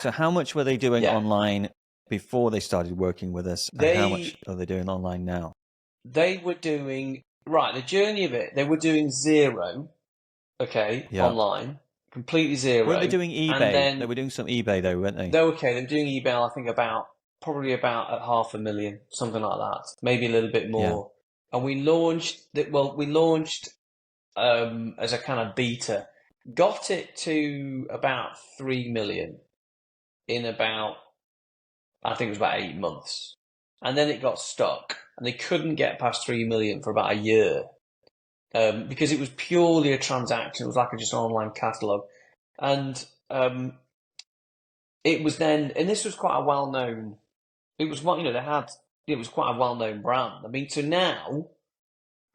So how much were they doing online before they started working with us, and how much are they doing online now? They were doing, the journey of it, they were doing zero, online, completely zero. Weren't they doing eBay? And then, they were doing some eBay though, weren't they? they were doing eBay, I think probably about at 500,000, something like that, maybe a little bit more. Yeah. And we launched as a kind of beta, got it to about 3 million in about, I think it was about 8 months. And then it got stuck, and they couldn't get past 3 million for about a year. Because it was purely a transaction. It was like just an online catalogue. And it was then, and this was quite a well-known, it was what, it was quite a well-known brand. I mean, so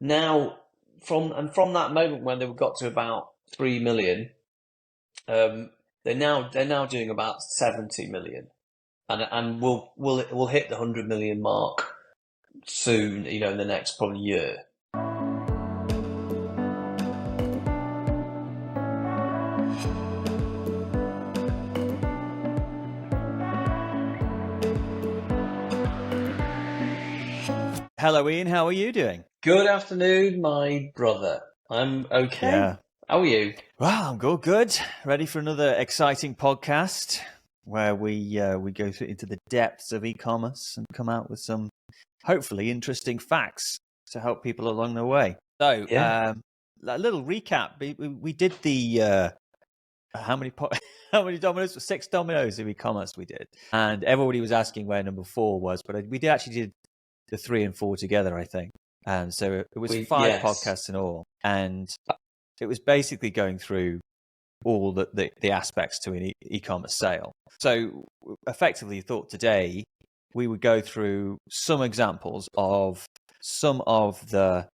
now from that moment when they got to about 3 million, they're now doing about 70 million. And we'll hit the 100 million mark soon, in the next probably year. Hello, Ian. How are you doing? Good afternoon, my brother. I'm okay. Yeah. How are you? Well, I'm good. Ready for another exciting podcast where we go into the depths of e-commerce and come out with some hopefully interesting facts to help people along the way. So, a little recap. We did the how many Dominoes? 6 Dominoes of e-commerce we did, and everybody was asking where number 4 was, but we did the 3 and 4 together, I think. And so it was 5 podcasts in all, and it was basically going through all the aspects to an e-commerce sale. So effectively thought today we would go through some examples of some of the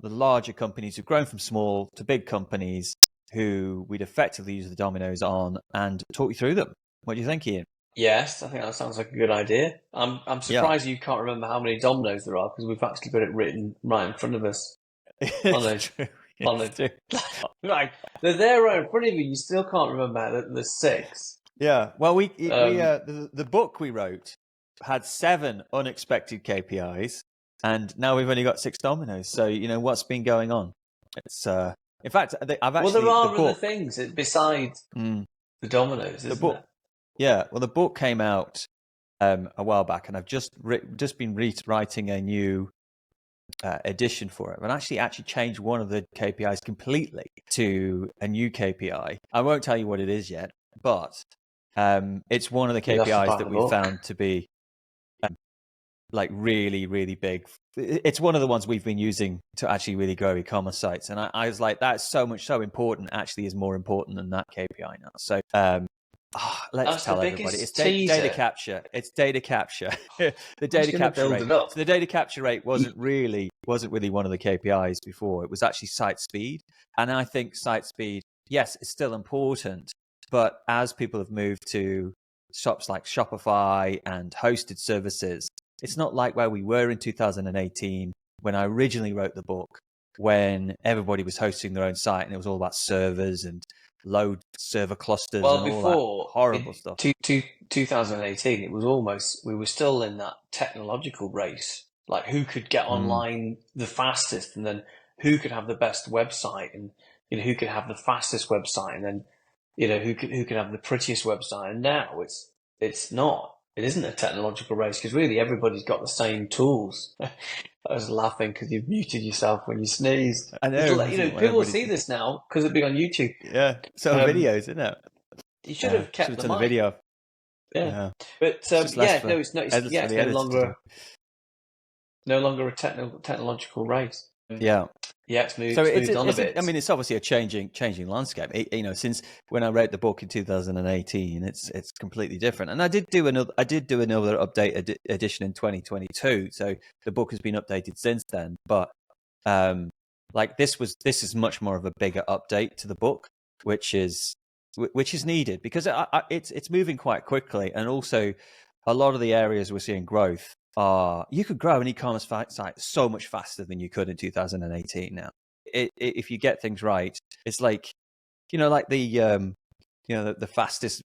larger companies who've grown from small to big companies who we'd effectively use the Dominoes on, and talk you through them. What do you think, Ian? Yes, I think that sounds like a good idea. I'm surprised you can't remember how many Dominoes there are, because we've actually got it written right in front of us. Right, they're there right in front of you. You still can't remember the 6. Yeah, well, the book we wrote had 7 unexpected KPIs, and now we've only got 6 Dominoes. So what's been going on. It's in fact, I've actually. Well, there are other things besides the Dominoes, isn't there? Yeah, well, the book came out a while back, and I've just been writing a new edition for it, and actually changed one of the KPIs completely to a new KPI. I won't tell you what it is yet, but it's one of the KPIs that we found to be like really, really big. It's one of the ones we've been using to actually really grow e-commerce sites, and I was like, that's so important. Actually, is more important than that KPI now. So. Let's tell everybody. It's data capture. It's data capture. The data capture rate. So the data capture rate wasn't really one of the KPIs before. It was actually site speed. And I think site speed, yes, it's still important. But as people have moved to shops like Shopify and hosted services, it's not like where we were in 2018 when I originally wrote the book, when everybody was hosting their own site and it was all about servers and load server clusters and all that horrible stuff. 2018, it was almost, we were still in that technological race, like who could get online the fastest, and then who could have the best website, and who could have the fastest website, and then who could have the prettiest website. And now it isn't a technological race, because really everybody's got the same tools. I was laughing because you've muted yourself when you sneezed. I know. People will see this now because it'll be on YouTube. Yeah, so videos, isn't it? You should have kept the video. Yeah, but it's no longer a technological race. Yeah. Yeah, it's moved on a bit. I mean, it's obviously a changing landscape. Since when I wrote the book in 2018, it's completely different. And I did do another update edition in 2022. So the book has been updated since then. But this is much more of a bigger update to the book, which is needed, because it's moving quite quickly, and also a lot of the areas we're seeing growth. You could grow an e-commerce site so much faster than you could in 2018 now. If you get things right, it's like, like the the fastest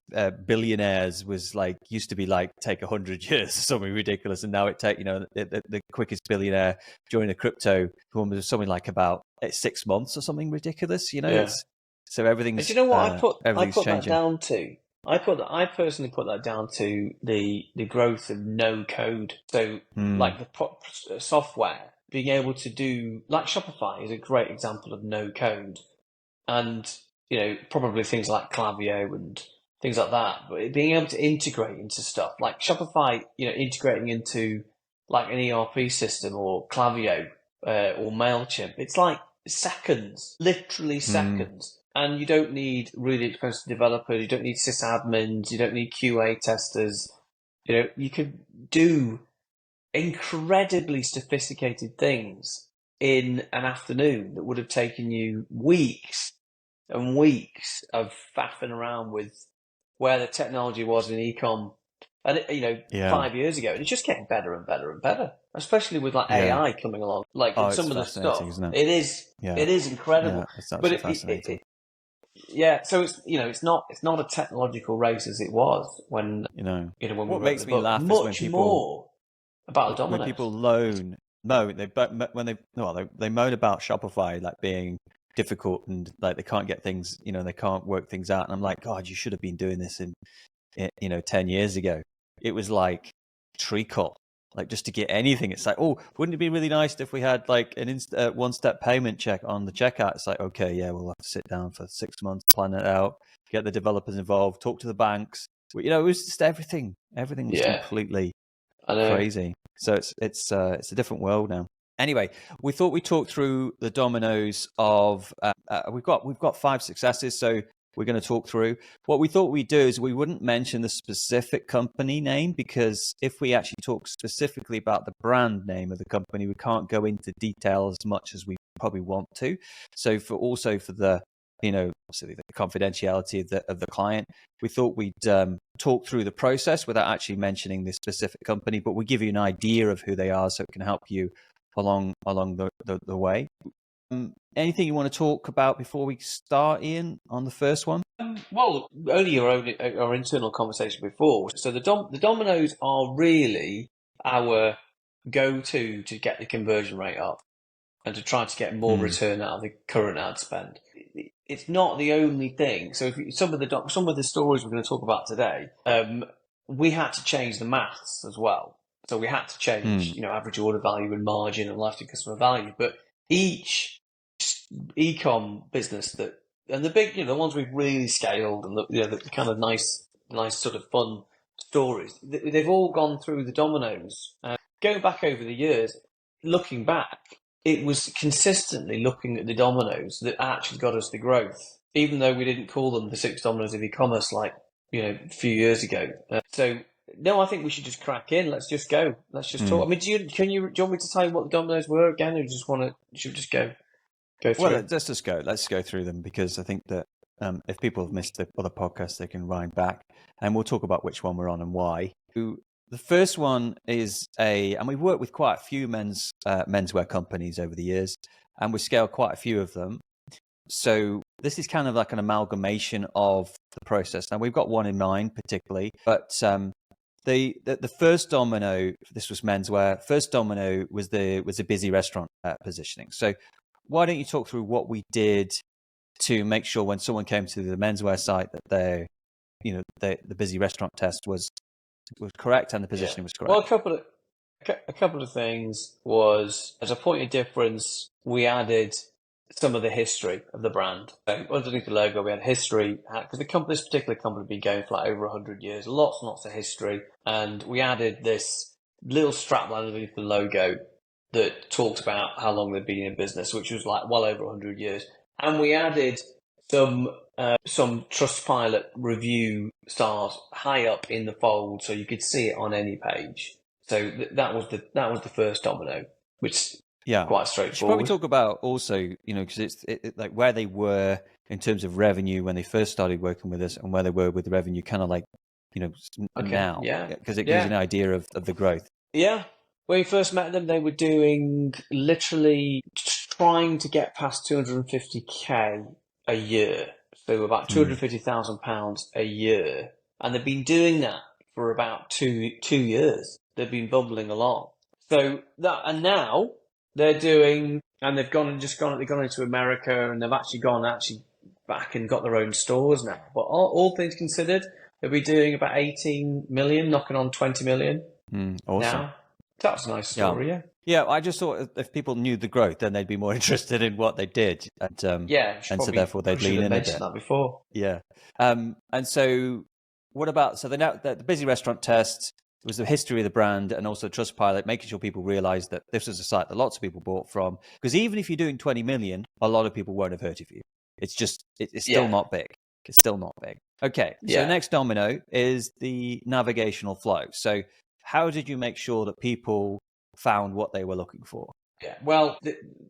billionaires was used to be take 100 years or something ridiculous, and now it take the quickest billionaire during the crypto one was something like about 6 months or something ridiculous. It's so everything's. Do you know what I put that changing. down to? I personally put that down to the growth of no code. So like the software being able to do, like Shopify is a great example of no code, and probably things like Klaviyo and things like that. But being able to integrate into stuff like Shopify, integrating into like an ERP system or Klaviyo or Mailchimp, it's like seconds, literally seconds. And you don't need really expensive developers. You don't need sysadmins. You don't need QA testers. You can do incredibly sophisticated things in an afternoon that would have taken you weeks and weeks of faffing around with where the technology was in ecom, and 5 years ago. And it's just getting better and better and better, especially with AI coming along. Some of the stuff, it is incredible. Yeah, it's absolutely fascinating. So it's not a technological race as it was when when what makes me laugh is when people more about Dominoes. When people they moan about Shopify being difficult and they can't get things, they can't work things out, and I'm like, God, you should have been doing this in 10 years ago. It was like treacle. Just to get anything, it's wouldn't it be really nice if we had an one-step payment check on the checkout? It's okay, yeah, we'll have to sit down for 6 months, plan it out, get the developers involved, talk to the banks. But, it was just everything was completely crazy. So it's a different world now. Anyway, we thought we'd talk through the Dominoes of we've got 5 successes, so we're going to talk through. What we thought we'd do is we wouldn't mention the specific company name, because if we actually talk specifically about the brand name of the company, we can't go into detail as much as we probably want to. So for the obviously the confidentiality of the client, we thought we'd talk through the process without actually mentioning the specific company, but we give you an idea of who they are so it can help you along the way. Anything you want to talk about before we start, Ian, on the first one? Well, only our internal conversation before. So the Dominoes are really our go-to to get the conversion rate up and to try to get more return out of the current ad spend. It's not the only thing. So some of the stories we're going to talk about today, we had to change the maths as well. So we had to change, average order value and margin and lifetime customer value. But each e-com business and the big, the ones we've really scaled and the kind of nice sort of fun stories, they've all gone through the Dominoes. Going back over the years, looking back, it was consistently looking at the Dominoes that actually got us the growth, even though we didn't call them the 6 Dominoes of e-commerce a few years ago. No, I think we should just crack in. Let's just go. Let's just talk. I mean, do you want me to tell you what the Dominoes were again, or should we just go through? Well, let's just go. Let's go through them, because I think that if people have missed the other podcasts, they can rewind back, and we'll talk about which one we're on and why. The first one is and we've worked with quite a few menswear companies over the years, and we've scaled quite a few of them. So this is kind of like an amalgamation of the process. Now we've got one in mind particularly, but the first domino, this was menswear. First domino was a busy restaurant positioning. So why don't you talk through what we did to make sure when someone came to the menswear site that the busy restaurant test was correct and the positioning was correct? Well, a couple of things was, as a point of difference, we added some of the history of the brand. So underneath the logo, we had history, because this particular company had been going for over 100 years, lots and lots of history, and we added this little strapline underneath the logo that talked about how long they'd been in business, which was well over 100 years. And we added some Trustpilot review stars high up in the fold, so you could see it on any page. So that was the first domino, which quite straightforward. Should probably talk about also, because it's like where they were in terms of revenue when they first started working with us, and where they were with the revenue kind of now. Because it gives you an idea of the growth. Yeah. When we first met them, they were doing literally trying to get past 250K a year. so about £250,000 a year, and they've been doing that for about two years. They've been bubbling along. So that, and now they're doing, and they've gone into America, and they've actually gone back and got their own stores now. But all things considered, they'll be doing about 18 million, knocking on 20 million Awesome. now. That's a nice story, yeah. Yeah, I just thought if people knew the growth, then they'd be more interested in what they did, and so therefore they'd lean in a bit. That before. Yeah, and so what about the busy restaurant test? It was the history of the brand and also Trustpilot, making sure people realised that this was a site that lots of people bought from. Because even if you're doing 20 million, a lot of people won't have heard of you. It's just it's still not big. It's still not big. Okay, so the next domino is the navigational flow. So how did you make sure that people found what they were looking for? Yeah, well,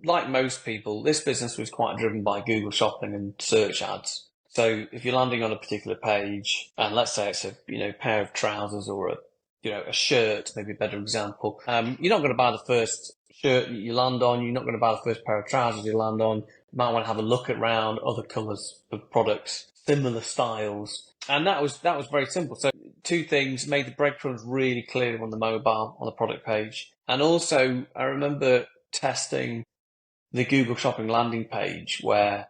like most people, this business was quite driven by Google Shopping and search ads. So if you're landing on a particular page, and let's say it's a pair of trousers or a shirt, maybe a better example, you're not going to buy the first shirt you land on. You're not going to buy the first pair of trousers you land on. You might want to have a look around other colours of products, similar styles, and that was very simple. So two things: made the breadcrumbs really clear on the mobile, on the product page. And also, I remember testing the Google Shopping landing page where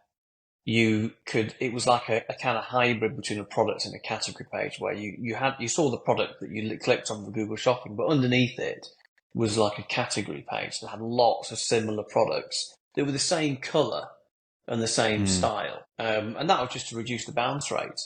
it was like a kind of hybrid between a product and a category page, where you saw the product that you clicked on for Google Shopping, but underneath it was like a category page that had lots of similar products that were the same colour and the same style. And that was just to reduce the bounce rate,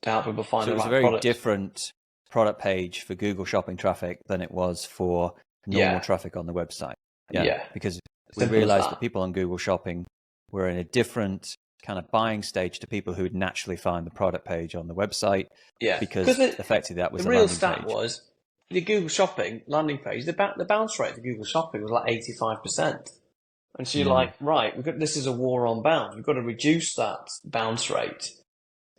to help people find the right product. So it was a very different product page for Google Shopping traffic than it was for normal traffic on the website. Yeah. Because we realized that people on Google Shopping were in a different kind of buying stage to people who would naturally find the product page on the website. Yeah. Because effectively that was the real stat was the Google Shopping landing page, the bounce rate for Google Shopping was like 85%. And so you're like, right, this is a war on bounce. We've got to reduce that bounce rate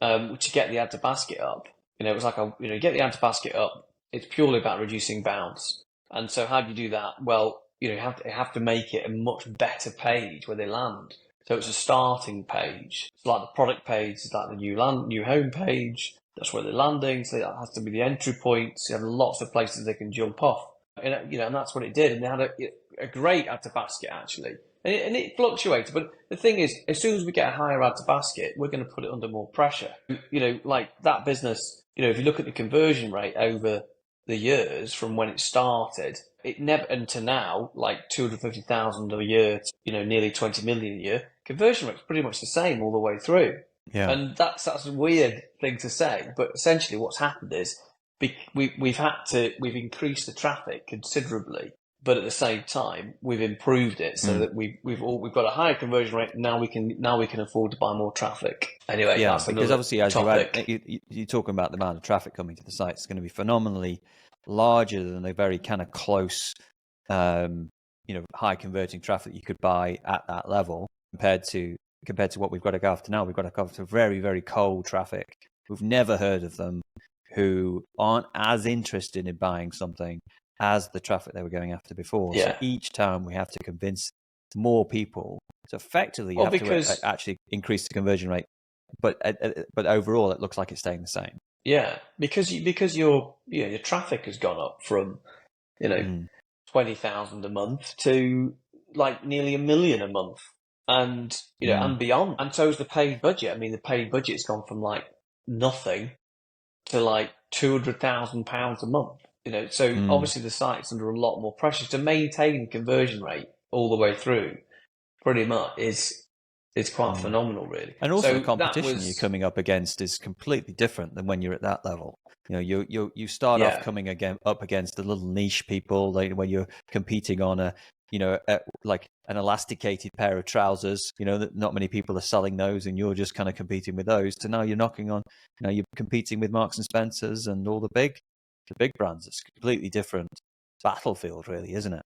to get the add to basket up. It was like get the add to basket up. It's purely about reducing bounce. And so how do you do that? Well, you have to make it a much better page where they land. So it's a starting page. It's like the product page is like the new home page. That's where they're landing. So that has to be the entry point. So you have lots of places they can jump off. And and that's what it did. And they had a great add to basket actually. And it fluctuated. But the thing is, as soon as we get a higher add to basket, we're going to put it under more pressure. Like that business, if you look at the conversion rate over the years from when it started, it never, and to now, like 250,000 a year, nearly 20 million a year, conversion rate's pretty much the same all the way through. Yeah. And that's a weird thing to say, but essentially what's happened is we've increased the traffic considerably, but at the same time we've improved it so that we've got a higher conversion rate. Now we can afford to buy more traffic. Anyway, yeah, because obviously as you're talking about the amount of traffic coming to the site, it's going to be phenomenally larger than a very kind of close, high converting traffic you could buy at that level compared to what we've got to go after now. We've got to go after very, very cold traffic who've never heard of them, who aren't as interested in buying something as the traffic they were going after before. Yeah. So each time we have to convince more people. So effectively, you have to actually increase the conversion rate, but overall, it looks like it's staying the same. Yeah, because your traffic has gone up from 20,000 a month to like nearly 1 million a month, and and beyond. And so is the paid budget. I mean, the paid budget's gone from like nothing to like £200,000 a month. So obviously the site's under a lot more pressure to maintain conversion rate all the way through. Pretty much it's quite phenomenal, really. And also the competition you're coming up against is completely different than when you're at that level. You start off coming up against the little niche people, like when you're competing on like an elasticated pair of trousers. That not many people are selling those, and you're just kind of competing with those. So now you're knocking on, you're competing with Marks and Spencers and all the big brands. It's a completely different battlefield, really, isn't it?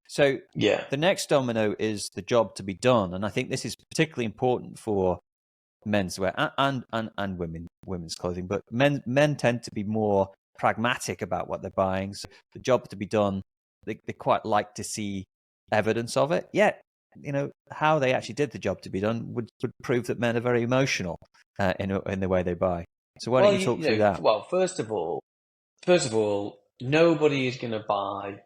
So the next domino is the job to be done, and I think this is particularly important for menswear and women's clothing. But men tend to be more pragmatic about what they're buying. So the job to be done, they quite like to see evidence of it. Yet how they actually did the job to be done would prove that men are very emotional in the way they buy. So why don't you talk through that? Well, first of all, nobody is going to buy.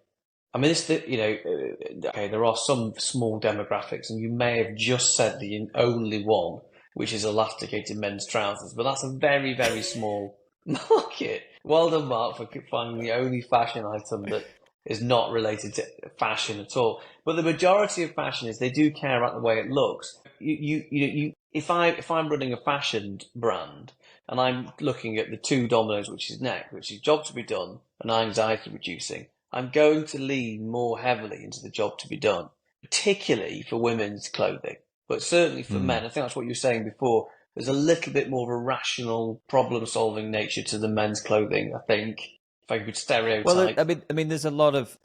I mean, okay, there are some small demographics, and you may have just said the only one, which is elasticated men's trousers, but that's a very, very small market. Well done, Mark, for finding the only fashion item that is not related to fashion at all. But the majority of fashion is they do care about the way it looks. If I'm running a fashion brand and I'm looking at the two Dominoes, which is next, which is job to be done and anxiety reducing, I'm going to lean more heavily into the job to be done, particularly for women's clothing, but certainly for men. I think that's what you were saying before. There's a little bit more of a rational, problem-solving nature to the men's clothing, I think. If I could stereotype. Well, I mean, there's a lot of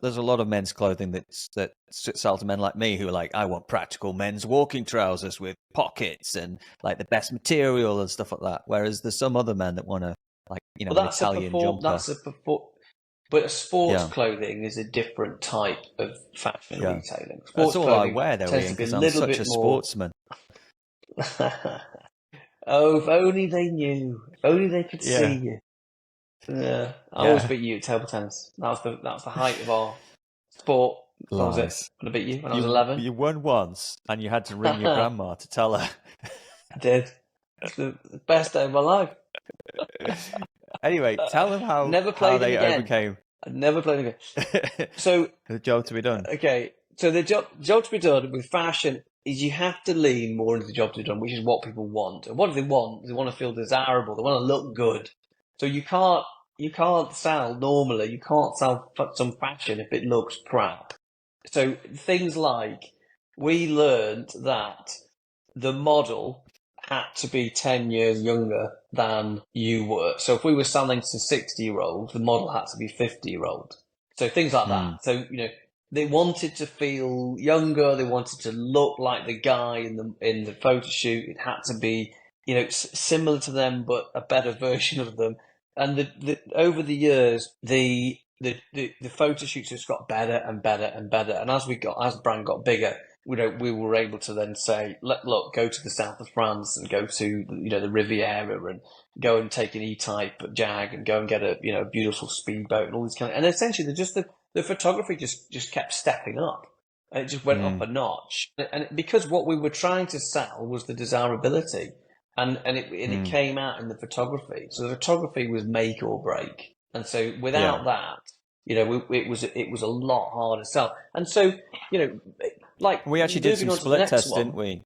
men's clothing that sells to men like me who are like, I want practical men's walking trousers with pockets and like the best material and stuff like that. Whereas there's some other men that want to an Italian jumper. But sports clothing is a different type of fashion retailing. Sports That's all I wear, though, Ian, because I'm such a sportsman. Oh, if only they knew. If only they could see you. I always beat you at table tennis. That's the height of our sport. What was it? When I beat you when I was 11. You won once, and you had to ring your grandma to tell her. I did. It's the best day of my life. Anyway, tell them how they overcame. I'd never played again. So the job to be done. Okay, so the job to be done with fashion is you have to lean more into the job to be done, which is what people want. And what do they want? They want to feel desirable. They want to look good. So you can't sell normally. You can't sell some fashion if it looks crap. So things like we learned that the model had to be 10 years younger than you were. So if we were selling to 60-year-olds, the model had to be 50-year-old. So things like that. So, they wanted to feel younger. They wanted to look like the guy in the photo shoot. It had to be, similar to them, but a better version of them. And over the years, the photo shoots just got better and better and better. And as the brand got bigger, we were able to then say, look, go to the south of France and go to the Riviera and go and take an E-Type Jag and go and get a beautiful speedboat and all these and essentially the photography just kept stepping up. And it just went up a notch. And because what we were trying to sell was the desirability, and it came out in the photography. So the photography was make or break. And so without that, it was a lot harder to sell. And so, we actually did some split tests, didn't we?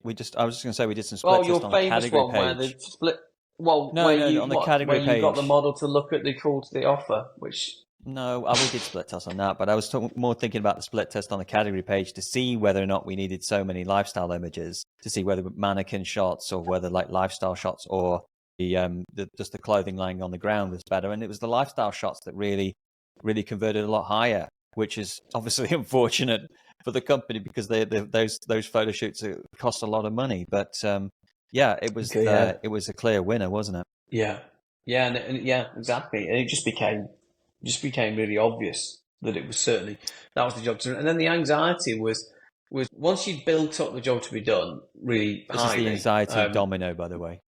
I was just going to say we did some split tests on the category page. Where the split. Well, no, on the category page. You got the model to look at the call to the offer, which. No, we did split tests on that, but I was more thinking about the split test on the category page to see whether or not we needed so many lifestyle images, to see whether mannequin shots or whether like lifestyle shots or just the clothing lying on the ground was better. And it was the lifestyle shots that really converted a lot higher, which is obviously unfortunate for the company because those photo shoots cost a lot of money. But it was a clear winner, wasn't it? Yeah, exactly. And it just became really obvious that it was that was the job to do. And then the anxiety was once you'd built up the job to be done really highly. This is the anxiety domino, by the way.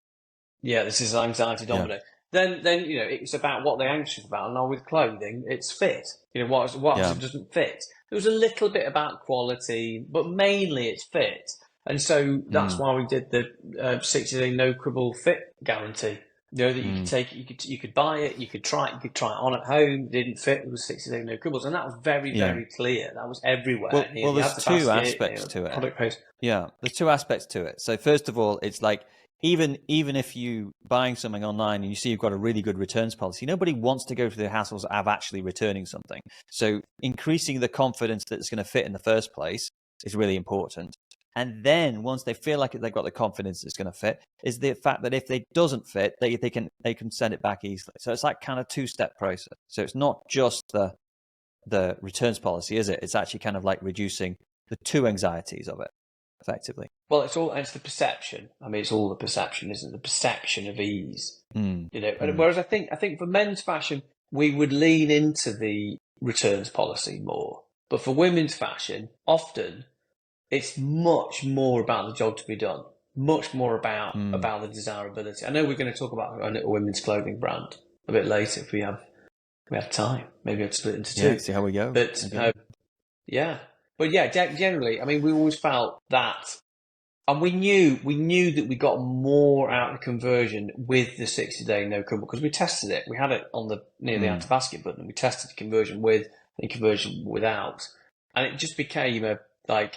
Yeah, this is anxiety domino. Yeah. Then it's about what they're anxious about. And now with clothing, it's fit. What doesn't fit. There was a little bit about quality, but mainly it's fit. And so that's why we did the 60-day no quibble fit guarantee. That you could take it, you could buy it, you could try it on at home. It didn't fit. It was 60-day no quibbles, and that was very clear. That was everywhere. Well, there's two aspects to it. Product post. Yeah, there's two aspects to it. So first of all, it's like even if you buying something online and you see you've got a really good returns policy, nobody wants to go through the hassles of actually returning something. So increasing the confidence that it's going to fit in the first place is really important. And then once they feel like they've got the confidence it's going to fit, is the fact that if it doesn't fit, they can send it back easily. So it's like kind of two-step process. So it's not just the returns policy, is it? It's actually kind of like reducing the two anxieties of it, effectively. Well, it's the perception. I mean, it's all the perception, isn't it? The perception of ease. Whereas I think for men's fashion, we would lean into the returns policy more. But for women's fashion, often it's much more about the job to be done, much more about Mm. the desirability. I know we're going to talk about a little women's clothing brand a bit later if we have time. Maybe I'd split into two. See how we go. But Okay. but yeah, generally, I mean, we always felt that, and we knew that we got more out of the conversion with the 60-day no cover because we tested it. We had it on the near the add to basket button. We tested the conversion with and conversion without, and it just became a the add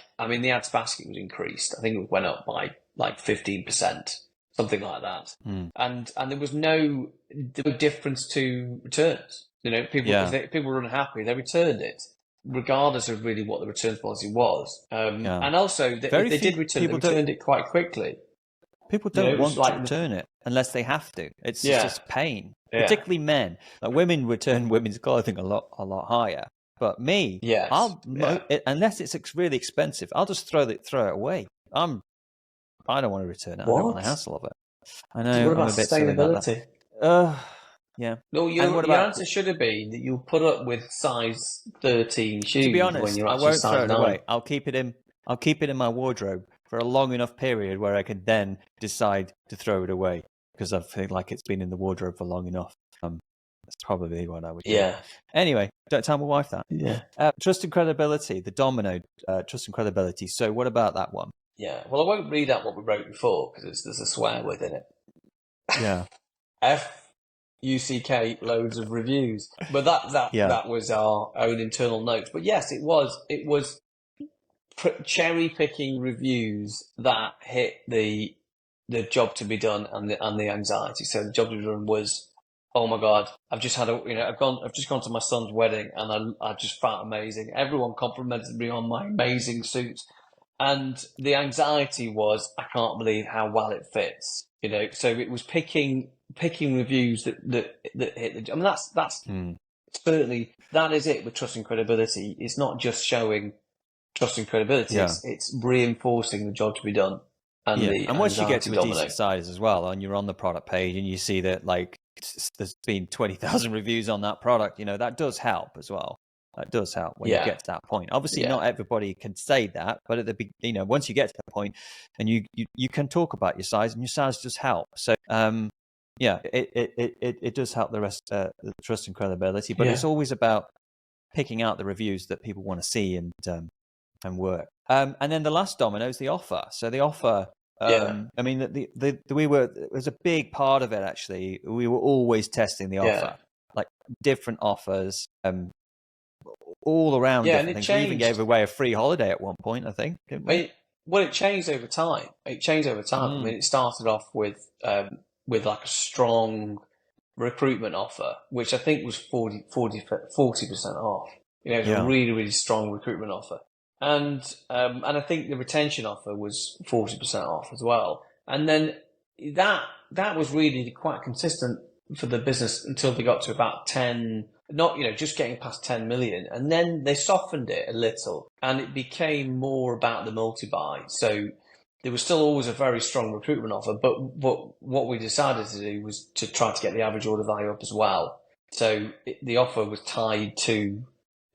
to basket was increased. I think it went up by like 15%, something like that. And there was no difference to returns. You know, if people were unhappy, they returned it, regardless of really what the returns policy was. And also, if they did return it, they returned it quite quickly. People don't want to return it unless they have to. It's just pain, particularly men. Like women return women's clothing a lot higher. But me, unless it's really expensive, I'll just throw it away. I don't want to return it. I don't want the hassle of it. I know. What about sustainability? Yeah. No, your answer should have been that you'll put up with size 13 shoes. To be honest, when you're I actually won't size throw it 9. away. I'll keep it in my wardrobe for a long enough period where I can then decide to throw it away because I feel like it's been in the wardrobe for long enough. That's probably what I would do. Yeah. Anyway, don't tell my wife that. Yeah. Trust and credibility, the Domino trust and credibility. So what about that one? Yeah. Well, I won't read out what we wrote before because there's a swear word in it. Yeah. F-U-C-K, loads of reviews. But that was our own internal notes. But yes, it was cherry picking reviews that hit the job to be done and the anxiety. So the job to be done was, oh my God, I've just gone to my son's wedding and I just felt amazing. Everyone complimented me on my amazing suit. And the anxiety was, I can't believe how well it fits. You know, so it was picking reviews that hit the. I mean, that's certainly, that is it with trust and credibility. It's not just showing trust and credibility. Yeah. It's reinforcing the job to be done. And once you get to a decent size as well, and you're on the product page and you see that like there's been 20,000 reviews on that product, you know, that does help as well. That does help when you get to that point. Obviously, not everybody can say that, but at the once you get to that point, and you can talk about your size, and your size does help. So, it does help the rest, the trust and credibility. But it's always about picking out the reviews that people want to see and work. And then the last domino is the offer. So the offer. I mean, it was a big part of it. Actually, we were always testing the offer, like different offers. All around different things. We even gave away a free holiday at one point, I think, didn't we? It changed over time. I mean, it started off with like a strong recruitment offer, which I think was 40% off. You know, it was a really, really strong recruitment offer. And I think the retention offer was 40% off as well. And then that was really quite consistent for the business until they got to about 10, not, just getting past 10 million. And then they softened it a little and it became more about the multi-buy. So there was still always a very strong recruitment offer, but what we decided to do was to try to get the average order value up as well. So the offer was tied to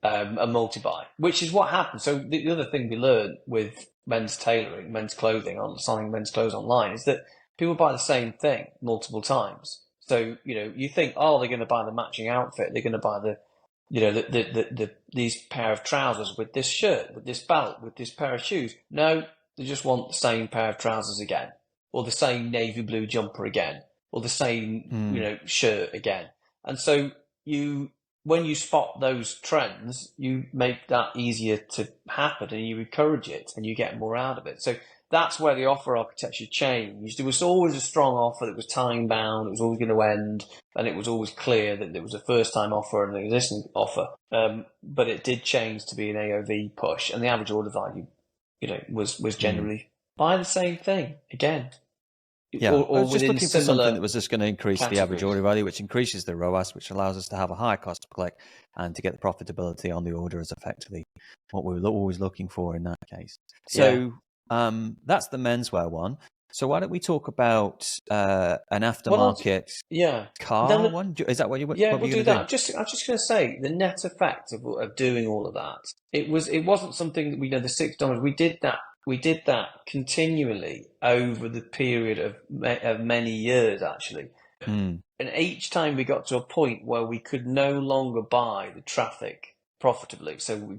a multi-buy, which is what happened. So the other thing we learned with men's tailoring, men's clothing, selling men's clothes online is that people buy the same thing multiple times. So, you think, oh, they're going to buy the matching outfit. They're going to buy these pair of trousers with this shirt, with this belt, with this pair of shoes. No, they just want the same pair of trousers again, or the same navy blue jumper again, or the same, shirt again. And so when you spot those trends, you make that easier to happen and you encourage it and you get more out of it. So that's where the offer architecture changed. There was always a strong offer that was time bound. It was always going to end, and it was always clear that there was a first time offer and an existing offer. But it did change to be an AOV push, and the average order value, was generally buy the same thing again. Yeah, I was just looking for something that was just going to increase the average order value, which increases the ROAS, which allows us to have a higher cost per click and to get the profitability on the order is effectively what we were always looking for in that case. So that's the menswear one. So why don't we talk about an aftermarket car one? Is that what you? Yeah, we'll do that. I'm just going to say the net effect of doing all of that. It wasn't something that the $6. We did that continually over the period of many years, actually. Mm. And each time we got to a point where we could no longer buy the traffic profitably, so we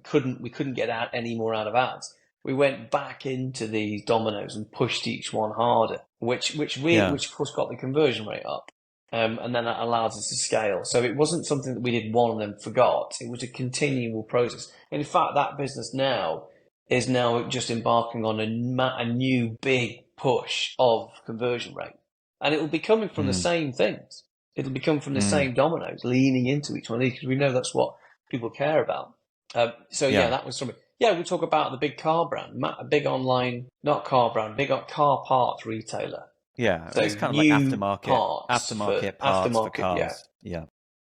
couldn't get out any more out of ads. We went back into these Dominoes and pushed each one harder, which of course got the conversion rate up. And then that allows us to scale. So it wasn't something that we did one and then forgot. It was a continual process. And in fact, that business now is now just embarking on a new big push of conversion rate. And it will be coming from the same things. It'll be coming from the same Dominoes, leaning into each one of these, because we know that's what people care about. That was something. Yeah, we talk about the big car brand, a big online, not car brand, big car parts retailer. Yeah, so it's kind of like aftermarket parts for cars. Yeah.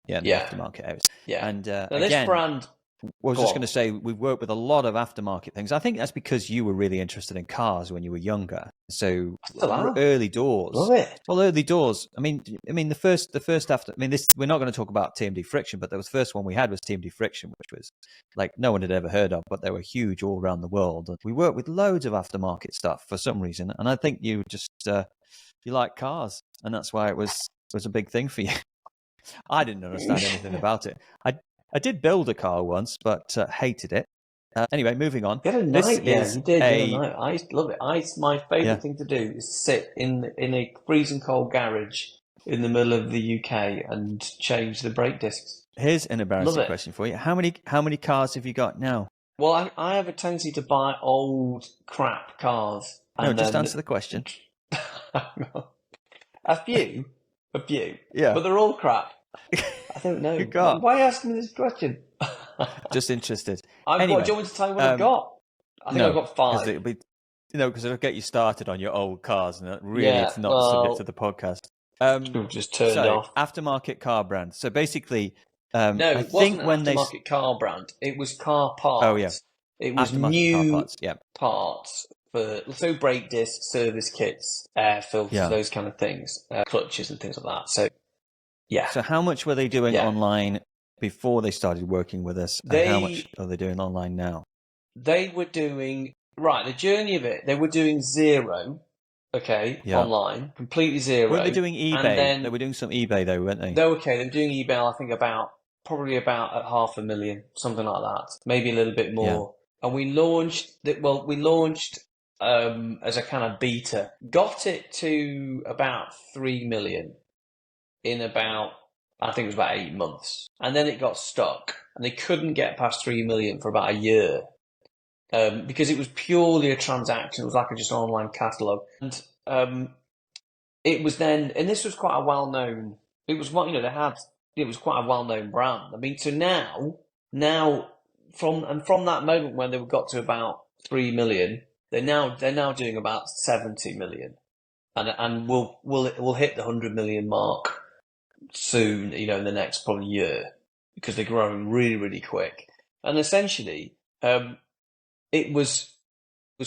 The aftermarket areas. Yeah. And now again, this brand. I was just going to say, we've worked with a lot of aftermarket things. I think that's because you were really interested in cars when you were younger. So early doors. Love it. Well, early doors. I mean, the first after. I mean, this we're not going to talk about TMD Friction, but the first one we had was TMD Friction, which was like no one had ever heard of, but they were huge all around the world. And we worked with loads of aftermarket stuff for some reason, and I think you just you like cars, and that's why it was a big thing for you. I didn't understand anything about it. I did build a car once, but hated it. Anyway, moving on. You had a night, you did. I used to love it. My favourite thing to do is sit in a freezing cold garage in the middle of the UK and change the brake discs. Here's an embarrassing question for you. How many cars have you got now? Well, I have a tendency to buy old crap cars. No, just answer the question. A few. Yeah. But they're all crap. I don't know. Why are you asking me this question? Just interested. Do you want me to tell you what I've got? I think I've got 5. Because it'll get you started on your old cars, and it's not subject to the podcast. Just turned off. Aftermarket car brand. So basically, no, it wasn't an aftermarket car brand. It was car parts. Oh yeah, it was new parts for brake discs, service kits, air filters, those kind of things, clutches and things like that. So. Yeah. So how much were they doing online before they started working with us? And how much are they doing online now? They were doing, the journey of it, they were doing 0, online, completely 0. Were they doing eBay? They were doing some eBay though, weren't they? They were doing eBay, I think probably about at 500,000, something like that, maybe a little bit more. Yeah. And we launched as a kind of beta, got it to about 3 million. In about, I think it was about 8 months. And then it got stuck. And they couldn't get past 3 million for about a year. Because it was purely a transaction. It was like just an online catalogue. And it was then, and this was quite a well-known, it was what, it was quite a well-known brand. I mean, so now, from that moment when they got to about 3 million, they're now doing about 70 million. And we'll hit the 100 million mark soon, in the next probably year, because they're growing really, really quick. And essentially, it was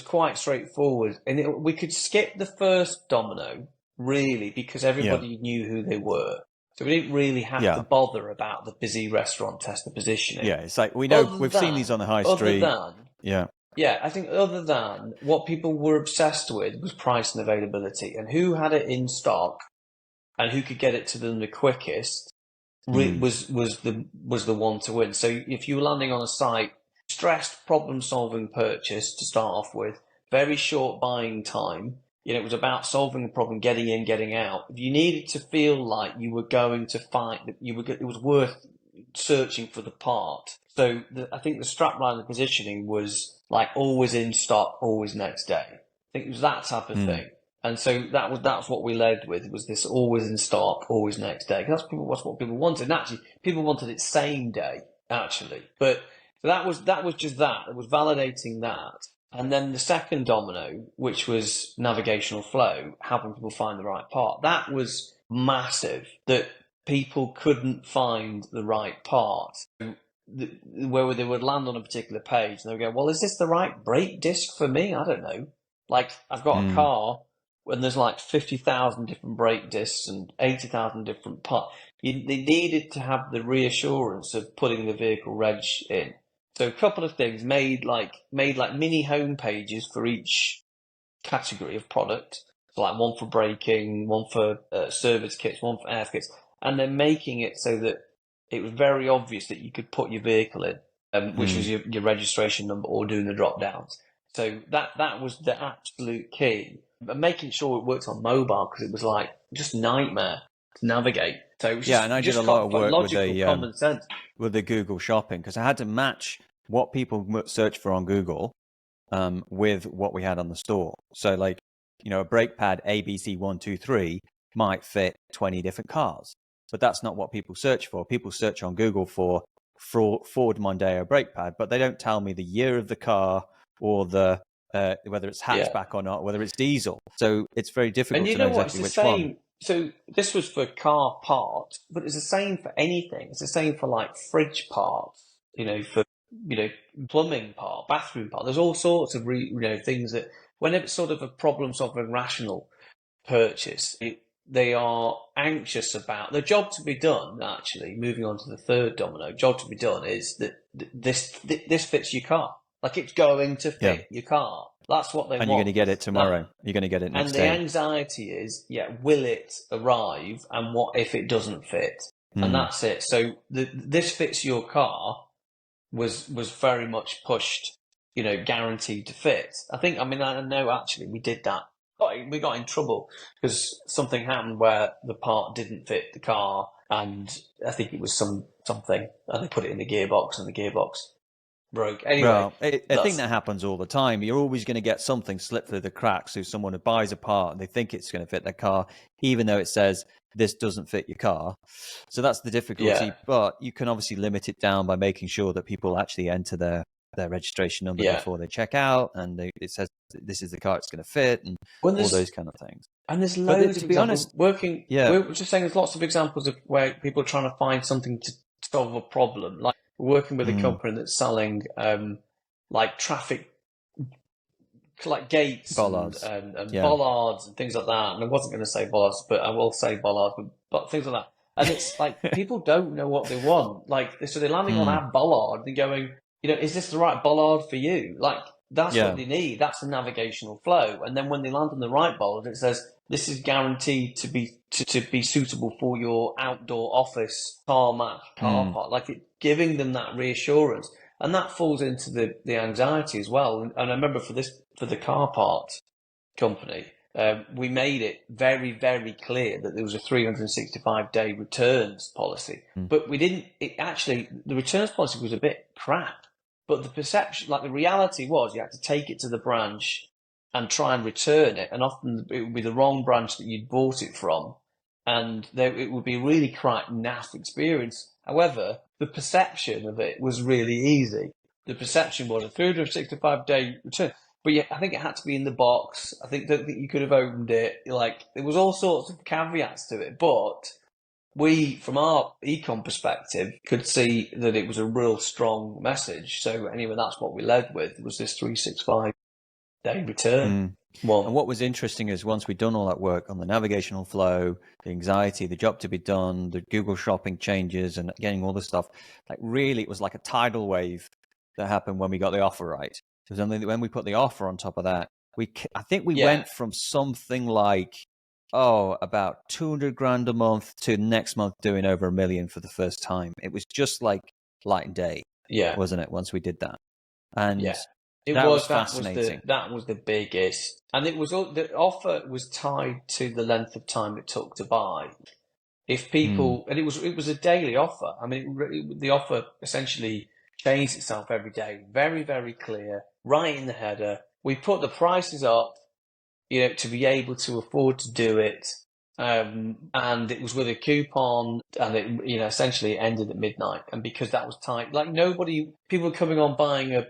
quite straightforward, and we could skip the first Domino really because everybody knew who they were, so we didn't really have to bother about the busy restaurant test, the positioning. Yeah, it's like we know we've seen these on the high street. I think other than what people were obsessed with was price and availability, and who had it in stock. And who could get it to them the quickest was the one to win. So if you were landing on a site, stressed problem-solving purchase to start off with, very short buying time. It was about solving a problem, getting in, getting out. If you needed to feel like you were going to find that it was worth searching for the part. So I think the strapline, the positioning was like always in stock, always next day. I think it was that type of thing. And so that's what we led with, was this always in stock, always next day. That's what people wanted. And actually, people wanted it same day, actually. But so that was just that. It was validating that. And then the second domino, which was navigational flow, helping people find the right part. That was massive, that people couldn't find the right part. Where they would land on a particular page and they would go, well, is this the right brake disc for me? I don't know. Like, I've got a car, when there's like 50,000 different brake discs and 80,000 different parts. They needed to have the reassurance of putting the vehicle reg in. So a couple of things made like mini home pages for each category of product. So like one for braking, one for service kits, one for air kits, and then making it so that it was very obvious that you could put your vehicle in, which was your registration number, or doing the drop downs. So that was the absolute key. But making sure it worked on mobile, because it was like just nightmare to navigate. So it was Yeah, and I did a lot of work logical, common sense. with the Google Shopping, because I had to match what people search for on Google with what we had on the store. So like, a brake pad ABC123 might fit 20 different cars, but that's not what people search for. People search on Google for Ford Mondeo brake pad, but they don't tell me the year of the car or the whether it's hatchback or not, whether it's diesel. So it's very difficult to know exactly which one. So this was for car parts, but it's the same for anything. It's the same for like fridge parts, for plumbing part, bathroom part. There's all sorts of things that whenever it's sort of a problem-solving, rational purchase, they are anxious about the job to be done. Actually, moving on to the third domino, job to be done is that this fits your car. Like it's going to fit your car. That's what they want. And you're going to get it tomorrow. You're going to get it next day. And the anxiety is, will it arrive? And what if it doesn't fit? And that's it. So this fits your car was very much pushed, guaranteed to fit. I know actually we did that. We got in trouble because something happened where the part didn't fit the car, and I think it was something, and they put it in the gearbox, and the gearbox broke. Anyway, well, I think that happens all the time. You're always going to get something slip through the cracks. So someone who buys a part and they think it's going to fit their car, even though it says this doesn't fit your car. So that's the difficulty. But you can obviously limit it down by making sure that people actually enter their registration number before they check out, and it says this is the car it's going to fit, and all those kind of things. And there's loads of examples. We're just saying there's lots of examples of where people are trying to find something to solve a problem. Like we're working with a company that's selling like traffic, like gates bollards. and bollards and things like that. And I wasn't going to say bollards, but I will say bollards, but things like that. And it's like people don't know what they want. Like so they're landing on our bollard and going, is this the right bollard for you? Like that's what they need. That's the navigational flow. And then when they land on the right bollard, it says this is guaranteed to be suitable for your outdoor office tarmac car park. Like giving them that reassurance, and that falls into the anxiety as well. And I remember for the car part company, we made it very, very clear that there was a 365-day returns policy, but we didn't. The returns policy was a bit crap. But the perception, like the reality was, you had to take it to the branch and try and return it. And often it would be the wrong branch that you'd bought it from. And it would be a really quite naff experience. However, the perception of it was really easy. The perception was a 365-day return. But I think it had to be in the box. I think that you could have opened it. Like, there was all sorts of caveats to it. But we, from our ecom perspective, could see that it was a real strong message. So anyway, that's what we led with, was this 365-day return. Well, and what was interesting is once we'd done all that work on the navigational flow, the anxiety, the job to be done, the Google shopping changes and getting all this stuff, like really it was like a tidal wave that happened when we got the offer right. It was only when we put the offer on top of that, I think we went from something like about 200 grand a month to next month doing over $1 million for the first time. It was just like light and day, wasn't it? Once we did that, and that was fascinating. That was the biggest, and it was the offer was tied to the length of time it took to buy. If people, and it was a daily offer. I mean, the offer essentially changed itself every day. Very, very clear, right in the header. We put the prices up, to be able to afford to do it. And it was with a coupon, and it, essentially ended at midnight. And because that was tight, like people were coming on buying a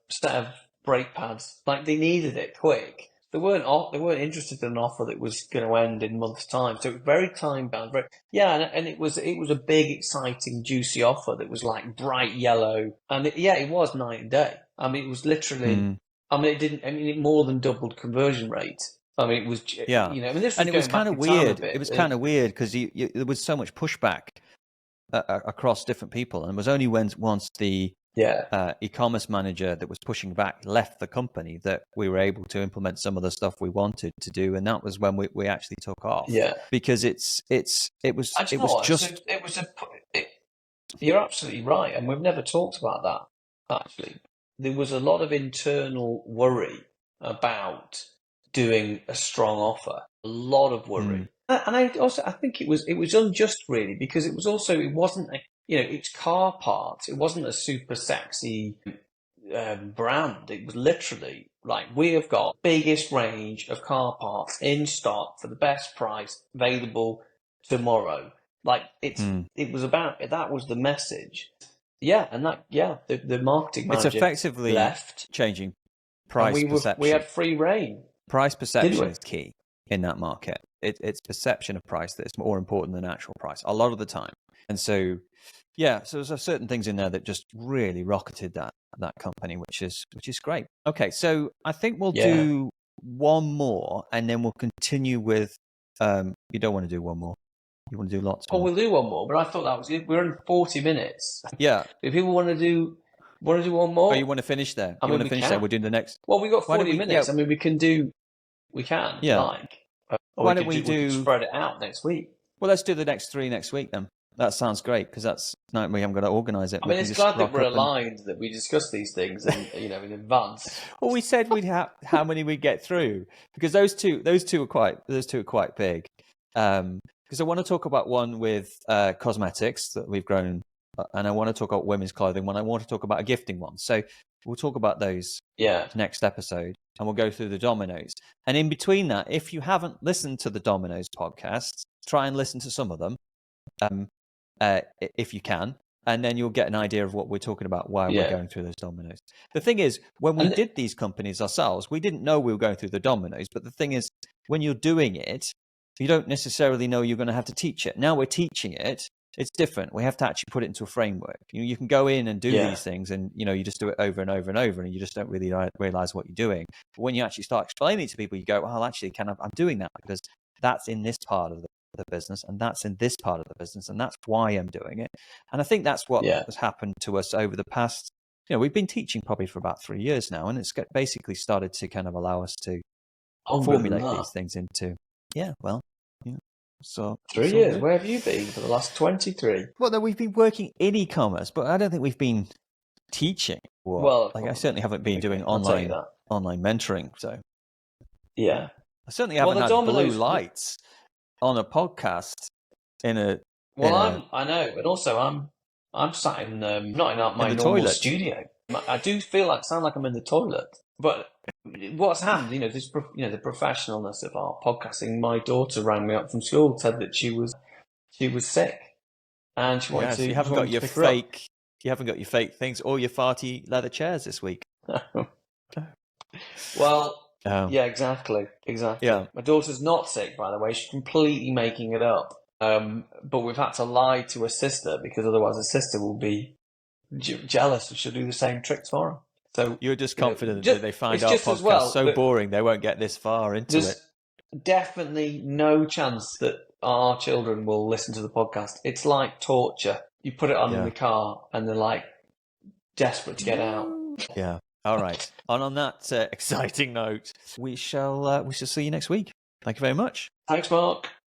set of brake pads, like they needed it quick. They weren't interested in an offer that was going to end in months' time. So it was very time bound. And it was a big, exciting, juicy offer that was like bright yellow, and it was night and day. I mean, it was literally. It more than doubled conversion rate. I mean, it was, and it was kind of weird. It was kind of weird because there was so much pushback across different people, and it was only once the e-commerce manager that was pushing back left the company, that we were able to implement some of the stuff we wanted to do, and that was when we actually took off. Yeah, because it was just. You're absolutely right, and we've never talked about that. Actually, there was a lot of internal worry about doing a strong offer. A lot of worry, and I think it was unjust, really, because it wasn't it's car parts. It wasn't a super sexy brand. It was literally like, we have got biggest range of car parts in stock for the best price available tomorrow. Like, it was about that was the message. Yeah, and the marketing manager It's effectively left, changing price perception. We had free reign. Price perception is key in that market. It's perception of price that is more important than actual price a lot of the time. And so, so there's certain things in there that just really rocketed that company, which is great. Okay, so I think we'll do one more, and then we'll continue with. You don't want to do one more. You want to do lots more. Oh, we'll do one more, but I thought that was it. We're in 40 minutes. Yeah. If people want to do one more, oh, you want to finish there? You want to finish there? We're doing the next. Well, we got 40 minutes. I mean, we can. Yeah. Like. Or Why don't we could spread it out next week? Well, let's do the next 3 next week then. That sounds great, because that's not me. I'm going to organise it. I mean, it's glad that we're aligned, that we discuss these things in advance. Well, we said we'd have how many we'd get through, because those two are quite big. Because I want to talk about one with cosmetics that we've grown, and I want to talk about women's clothing one. I want to talk about a gifting one. So we'll talk about those next episode, and we'll go through the Dominoes. And in between that, if you haven't listened to the Dominoes podcasts, try and listen to some of them, if you can, and then you'll get an idea of what we're talking about, why we're going through those Dominoes. The thing is, when we did these companies ourselves, we didn't know we were going through the Dominoes. But the thing is, when you're doing it, you don't necessarily know you're going to have to teach it. Now we're teaching it. It's different. We have to actually put it into a framework. You can go in and do these things, and you just do it over and over and over, and you just don't really realize what you're doing. But when you actually start explaining it to people, you go, well, actually, I'm doing that because that's in this part of the business, and that's in this part of the business, and that's why I'm doing it. And I think that's what has happened to us over the past. We've been teaching probably for about 3 years now, and it's basically started to kind of allow us to formulate these things into. So 3 years. Where have you been for the last 23? Well, no, we've been working in e-commerce, but I don't think we've been teaching. I certainly haven't been doing online mentoring. So I certainly haven't had blue lights on a podcast I know, but also I'm sat in not in my normal studio. I do sound like I'm in the toilet. But what's happened? The professionalness of our podcasting. My daughter rang me up from school, said that she was sick, and she wanted to. You haven't got your fake things or your farty leather chairs this week. Well. Exactly. Yeah. My daughter's not sick, by the way. She's completely making it up. But we've had to lie to her sister, because otherwise her sister will be jealous, and she'll do the same trick tomorrow. So you're just confident that they find our podcast so boring they won't get this far into it. There's definitely no chance that our children will listen to the podcast. It's like torture. You put it on in the car, and they're like desperate to get out. Yeah. All right. And on that exciting note, we shall see you next week. Thank you very much. Thanks, Mark.